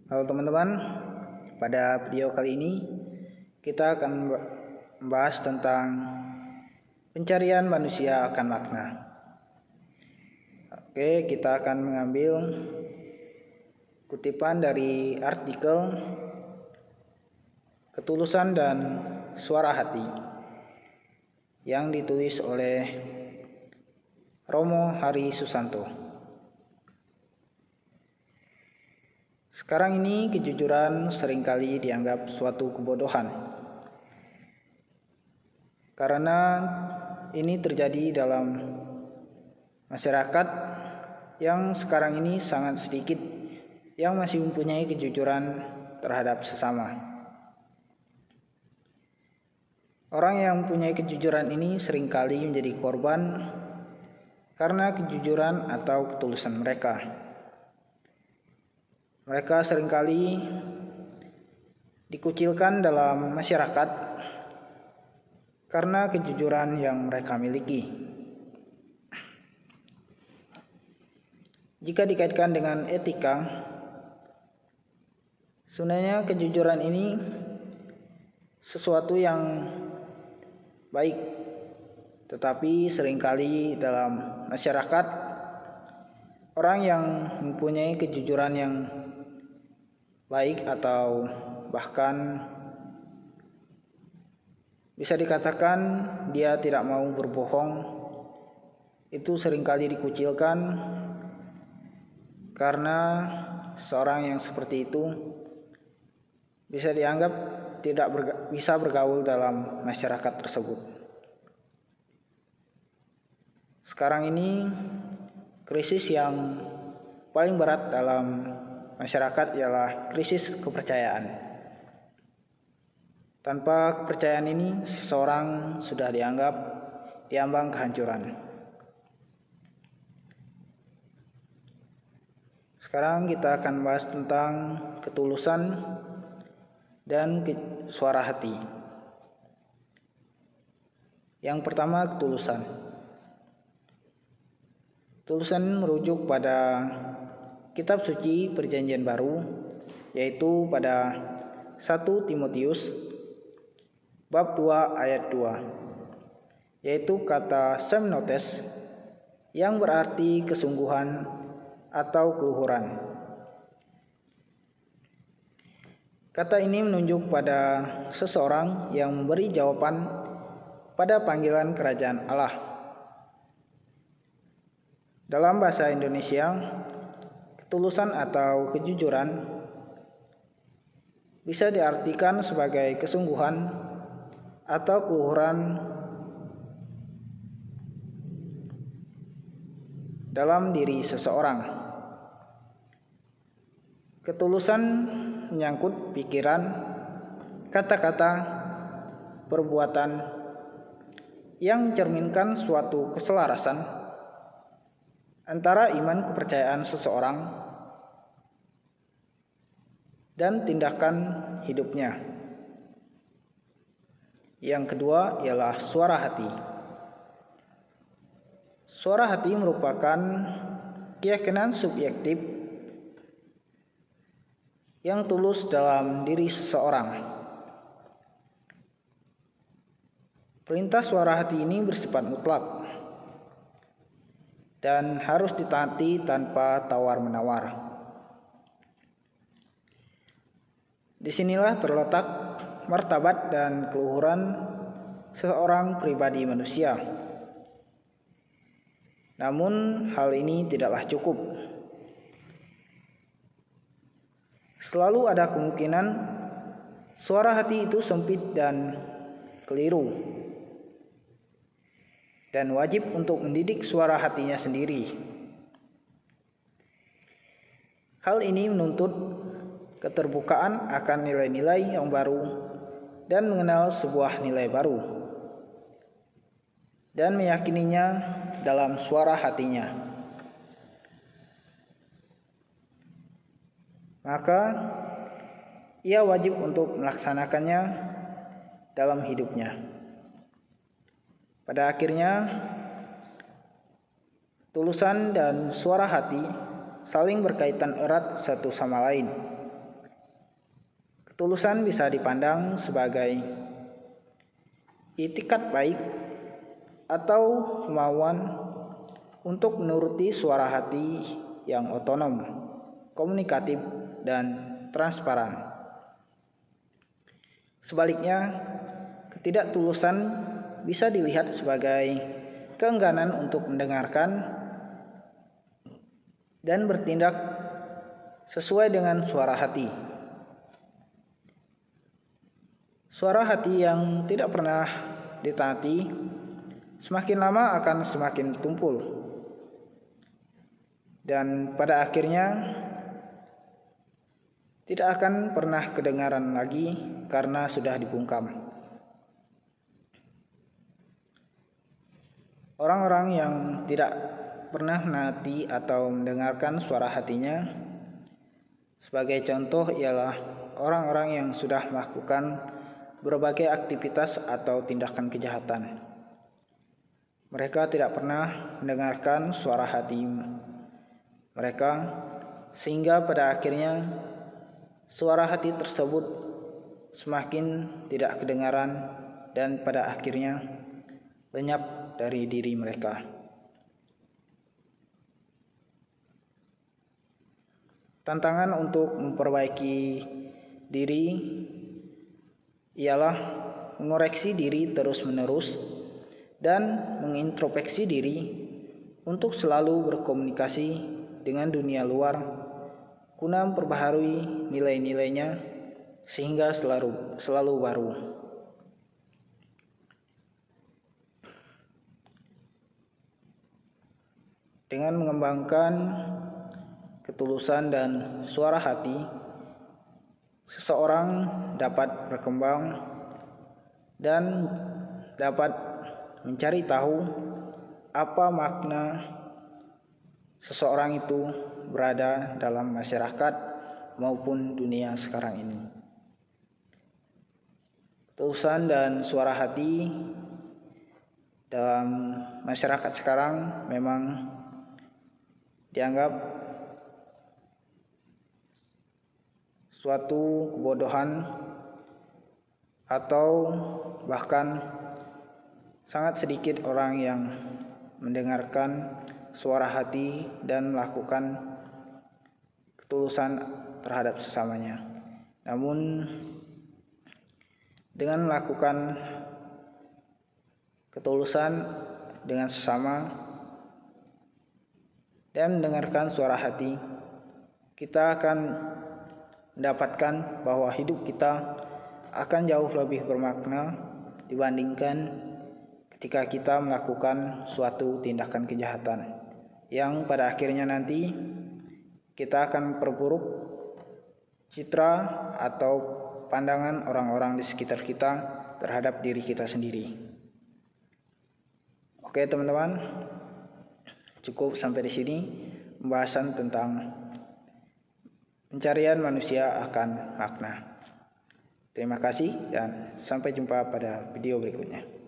Halo teman-teman, pada video kali ini kita akan membahas tentang pencarian manusia akan makna. Oke, kita akan mengambil kutipan dari artikel Ketulusan dan Suara Hati yang ditulis oleh Romo Hari Susanto. Sekarang ini kejujuran seringkali dianggap suatu kebodohan. Karena ini terjadi dalam masyarakat yang sekarang ini sangat sedikit yang masih mempunyai kejujuran terhadap sesama. Orang yang mempunyai kejujuran ini seringkali menjadi korban karena kejujuran atau ketulusan mereka. Mereka seringkali dikucilkan dalam masyarakat karena kejujuran yang mereka miliki. Jika dikaitkan dengan etika, sebenarnya kejujuran ini sesuatu yang baik, tetapi seringkali dalam masyarakat orang yang mempunyai kejujuran yang baik atau bahkan bisa dikatakan dia tidak mau berbohong, itu seringkali dikucilkan karena seorang yang seperti itu bisa dianggap tidak bisa bergaul dalam masyarakat tersebut. Sekarang ini krisis yang paling berat dalam masyarakat ialah krisis kepercayaan. Tanpa kepercayaan ini, seseorang sudah dianggap diambang kehancuran. Sekarang kita akan bahas tentang ketulusan dan suara hati. Yang pertama, ketulusan. Ketulusan merujuk pada Kitab Suci Perjanjian Baru, yaitu pada 1 Timotius bab 2 ayat 2, yaitu kata semnotes yang berarti kesungguhan atau keluhuran. Kata ini menunjuk pada seseorang yang memberi jawaban pada panggilan kerajaan Allah. Dalam bahasa Indonesia, ketulusan atau kejujuran bisa diartikan sebagai kesungguhan atau keluhuran dalam diri seseorang. Ketulusan menyangkut pikiran, kata-kata, perbuatan yang mencerminkan suatu keselarasan antara iman kepercayaan seseorang dan tindakan hidupnya. Yang kedua ialah suara hati. Suara hati merupakan keyakinan subjektif yang tulus dalam diri seseorang. Perintah suara hati ini bersifat mutlak dan harus ditaati tanpa tawar-menawar. Disinilah terletak martabat dan keluhuran seorang pribadi manusia. Namun hal ini tidaklah cukup. Selalu ada kemungkinan suara hati itu sempit dan keliru, dan wajib untuk mendidik suara hatinya sendiri. Hal ini menuntut keterbukaan akan nilai-nilai yang baru dan mengenal sebuah nilai baru, dan meyakininya dalam suara hatinya. Maka ia wajib untuk melaksanakannya dalam hidupnya. Pada akhirnya, ketulusan dan suara hati saling berkaitan erat satu sama lain. Ketulusan bisa dipandang sebagai itikat baik atau kemauan untuk menuruti suara hati yang otonom, komunikatif, dan transparan. Sebaliknya, ketidaktulusan bisa dilihat sebagai keengganan untuk mendengarkan dan bertindak sesuai dengan suara hati. Suara hati yang tidak pernah ditaati semakin lama akan semakin tumpul, dan pada akhirnya tidak akan pernah kedengaran lagi karena sudah dibungkam. Orang-orang yang tidak pernah menaati atau mendengarkan suara hatinya, sebagai contoh ialah orang-orang yang sudah melakukan berbagai aktivitas atau tindakan kejahatan. Mereka tidak pernah mendengarkan suara hati mereka, sehingga pada akhirnya suara hati tersebut semakin tidak kedengaran dan pada akhirnya lenyap dari diri mereka. Tantangan untuk memperbaiki diri ialah mengoreksi diri terus-menerus dan mengintrospeksi diri untuk selalu berkomunikasi dengan dunia luar guna memperbaharui nilai-nilainya sehingga selalu baru. Dengan mengembangkan ketulusan dan suara hati, seseorang dapat berkembang dan dapat mencari tahu apa makna seseorang itu berada dalam masyarakat maupun dunia sekarang ini. Ketulusan dan suara hati dalam masyarakat sekarang memang dianggap suatu kebodohan atau bahkan sangat sedikit orang yang mendengarkan suara hati dan melakukan ketulusan terhadap sesamanya. Namun dengan melakukan ketulusan dengan sesama dan mendengarkan suara hati, kita akan mendapatkan bahwa hidup kita akan jauh lebih bermakna dibandingkan ketika kita melakukan suatu tindakan kejahatan yang pada akhirnya nanti kita akan memperburuk citra atau pandangan orang-orang di sekitar kita terhadap diri kita sendiri. Oke teman-teman, cukup sampai di sini pembahasan tentang pencarian manusia akan makna. Terima kasih dan sampai jumpa pada video berikutnya.